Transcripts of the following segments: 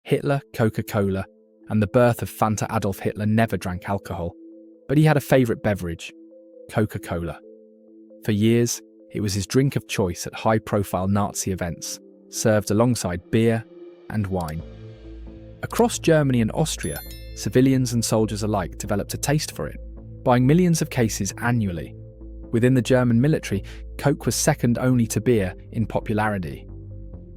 Hitler, Coca-Cola, and the birth of Fanta. Adolf Hitler never drank alcohol, but he had a favourite beverage, Coca-Cola. For years, it was his drink of choice at high-profile Nazi events, served alongside beer and wine. Across Germany and Austria, civilians and soldiers alike developed a taste for it, buying millions of cases annually. Within the German military, Coke was second only to beer in popularity.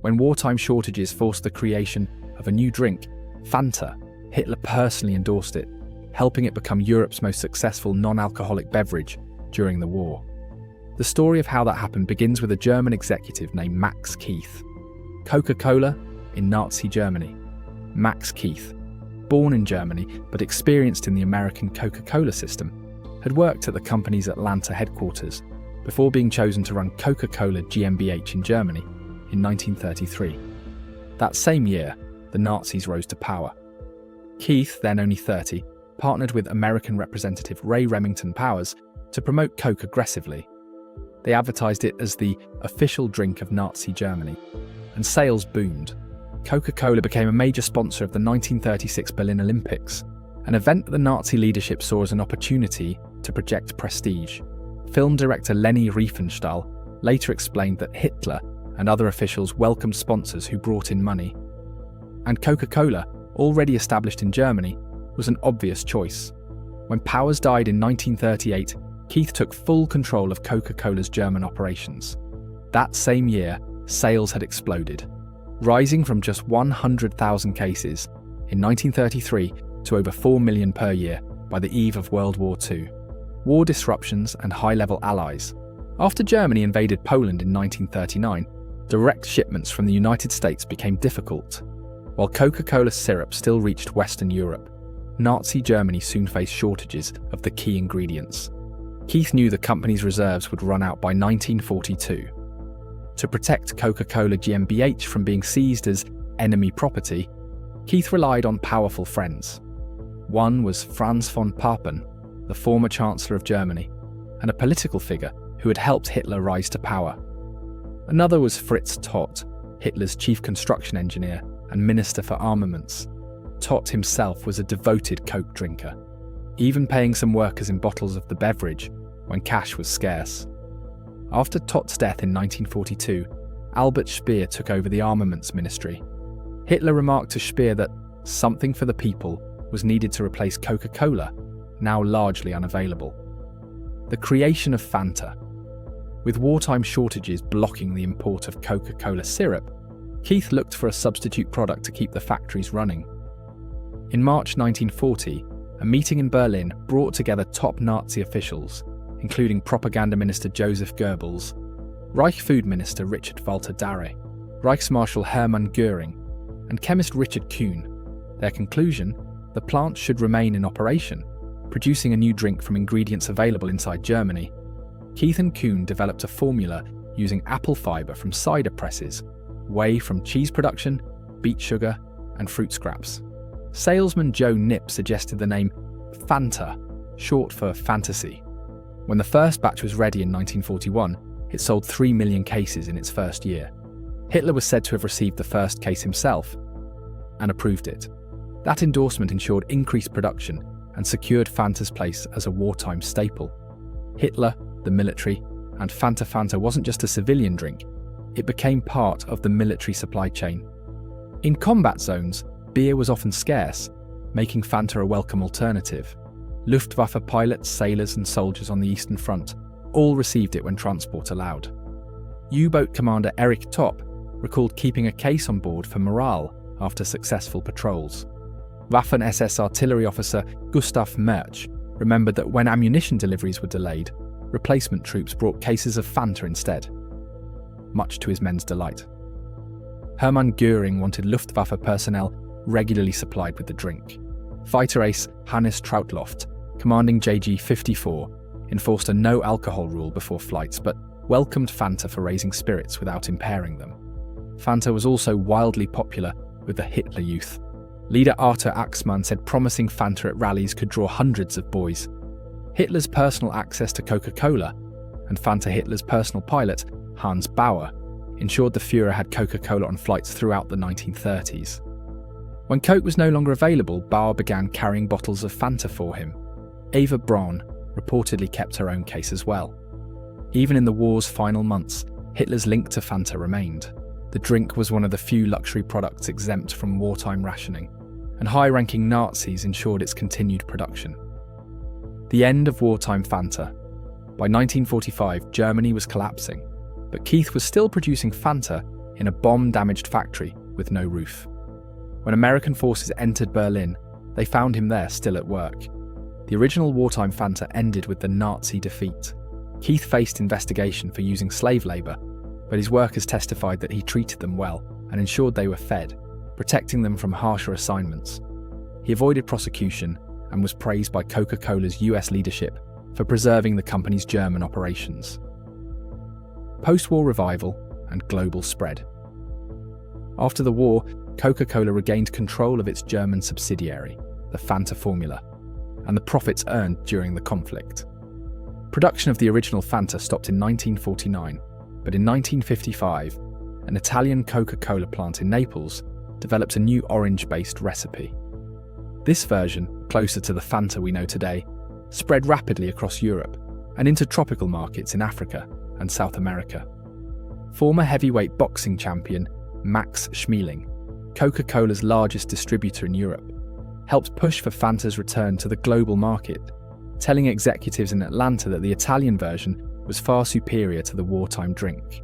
When wartime shortages forced the creation of a new drink, Fanta, Hitler personally endorsed it, helping it become Europe's most successful non-alcoholic beverage during the war. The story of how that happened begins with a German executive named Max Keith. Coca-Cola in Nazi Germany. Max Keith, born in Germany but experienced in the American Coca-Cola system, had worked at the company's Atlanta headquarters before being chosen to run Coca-Cola GmbH in Germany in 1933. That same year, the Nazis rose to power. Keith, then only 30, partnered with American Representative Ray Remington Powers to promote Coke aggressively. They advertised it as the official drink of Nazi Germany, and sales boomed. Coca-Cola became a major sponsor of the 1936 Berlin Olympics, an event that the Nazi leadership saw as an opportunity to project prestige. Film director Leni Riefenstahl later explained that Hitler and other officials welcomed sponsors who brought in money. And Coca-Cola, already established in Germany, was an obvious choice. When Powers died in 1938, Keith took full control of Coca-Cola's German operations. That same year, sales had exploded, rising from just 100,000 cases in 1933 to over 4 million per year by the eve of World War II. War disruptions and high-level allies. After Germany invaded Poland in 1939, direct shipments from the United States became difficult. While Coca-Cola syrup still reached Western Europe, Nazi Germany soon faced shortages of the key ingredients. Keith knew the company's reserves would run out by 1942. To protect Coca-Cola GmbH from being seized as enemy property, Keith relied on powerful friends. One was Franz von Papen, the former Chancellor of Germany, and a political figure who had helped Hitler rise to power. Another was Fritz Todt, Hitler's chief construction engineer and Minister for Armaments. Todt himself was a devoted Coke drinker, even paying some workers in bottles of the beverage when cash was scarce. After Todt's death in 1942, Albert Speer took over the armaments ministry. Hitler remarked to Speer that something for the people was needed to replace Coca-Cola, now largely unavailable. The creation of Fanta. With wartime shortages blocking the import of Coca-Cola syrup, Keith looked for a substitute product to keep the factories running. In March 1940, a meeting in Berlin brought together top Nazi officials, including Propaganda Minister Joseph Goebbels, Reich Food Minister Richard Walter Darre, Reichsmarshal Hermann Göring, and chemist Richard Kuhn. Their conclusion: the plant should remain in operation, producing a new drink from ingredients available inside Germany. Keith and Kuhn developed a formula using apple fibre from cider presses, whey from cheese production, beet sugar, and fruit scraps. Salesman Joe Knipp suggested the name Fanta, short for fantasy. When the first batch was ready in 1941, it sold 3 million cases in its first year. Hitler was said to have received the first case himself and approved it. That endorsement ensured increased production and secured Fanta's place as a wartime staple. Hitler, the military, and Fanta wasn't just a civilian drink, it became part of the military supply chain. In combat zones, beer was often scarce, making Fanta a welcome alternative. Luftwaffe pilots, sailors, and soldiers on the Eastern Front all received it when transport allowed. U-boat commander Erich Topp recalled keeping a case on board for morale after successful patrols. Waffen-SS artillery officer Gustav Merch remembered that when ammunition deliveries were delayed, replacement troops brought cases of Fanta instead, much to his men's delight. Hermann Göring wanted Luftwaffe personnel regularly supplied with the drink. Fighter ace Hannes Trautloft, commanding JG 54, enforced a no-alcohol rule before flights but welcomed Fanta for raising spirits without impairing them. Fanta was also wildly popular with the Hitler Youth. Leader Arthur Axmann said promising Fanta at rallies could draw hundreds of boys. Hitler's personal access to Coca-Cola and Fanta Hitler's personal pilot, Hans Bauer, ensured the Führer had Coca-Cola on flights throughout the 1930s. When Coke was no longer available, Bauer began carrying bottles of Fanta for him. Eva Braun reportedly kept her own case as well. Even in the war's final months, Hitler's link to Fanta remained. The drink was one of the few luxury products exempt from wartime rationing, and high-ranking Nazis ensured its continued production. The end of wartime Fanta. By 1945, Germany was collapsing, but Keith was still producing Fanta in a bomb-damaged factory with no roof. When American forces entered Berlin, they found him there still at work. The original wartime Fanta ended with the Nazi defeat. Keith faced investigation for using slave labour, but his workers testified that he treated them well and ensured they were fed, protecting them from harsher assignments. He avoided prosecution and was praised by Coca-Cola's US leadership for preserving the company's German operations. Post-war revival and global spread. After the war, Coca-Cola regained control of its German subsidiary, the Fanta formula, and the profits earned during the conflict. Production of the original Fanta stopped in 1949, but in 1955, an Italian Coca-Cola plant in Naples developed a new orange-based recipe. This version, closer to the Fanta we know today, spread rapidly across Europe and into tropical markets in Africa and South America. Former heavyweight boxing champion Max Schmeling, Coca-Cola's largest distributor in Europe, helped push for Fanta's return to the global market, telling executives in Atlanta that the Italian version was far superior to the wartime drink.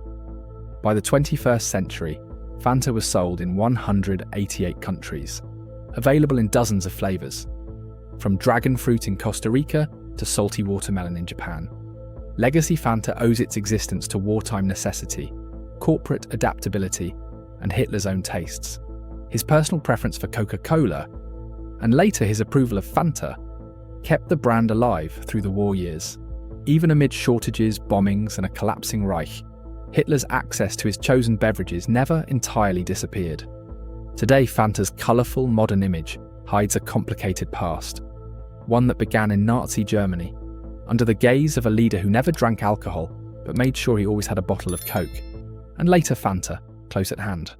By the 21st century, Fanta was sold in 188 countries, available in dozens of flavours, from dragon fruit in Costa Rica to salty watermelon in Japan. Legacy Fanta owes its existence to wartime necessity, corporate adaptability, and Hitler's own tastes. His personal preference for Coca-Cola, and later his approval of Fanta, kept the brand alive through the war years. Even amid shortages, bombings, and a collapsing Reich, Hitler's access to his chosen beverages never entirely disappeared. Today, Fanta's colourful modern image hides a complicated past, one that began in Nazi Germany, under the gaze of a leader who never drank alcohol but made sure he always had a bottle of Coke, and later Fanta, close at hand.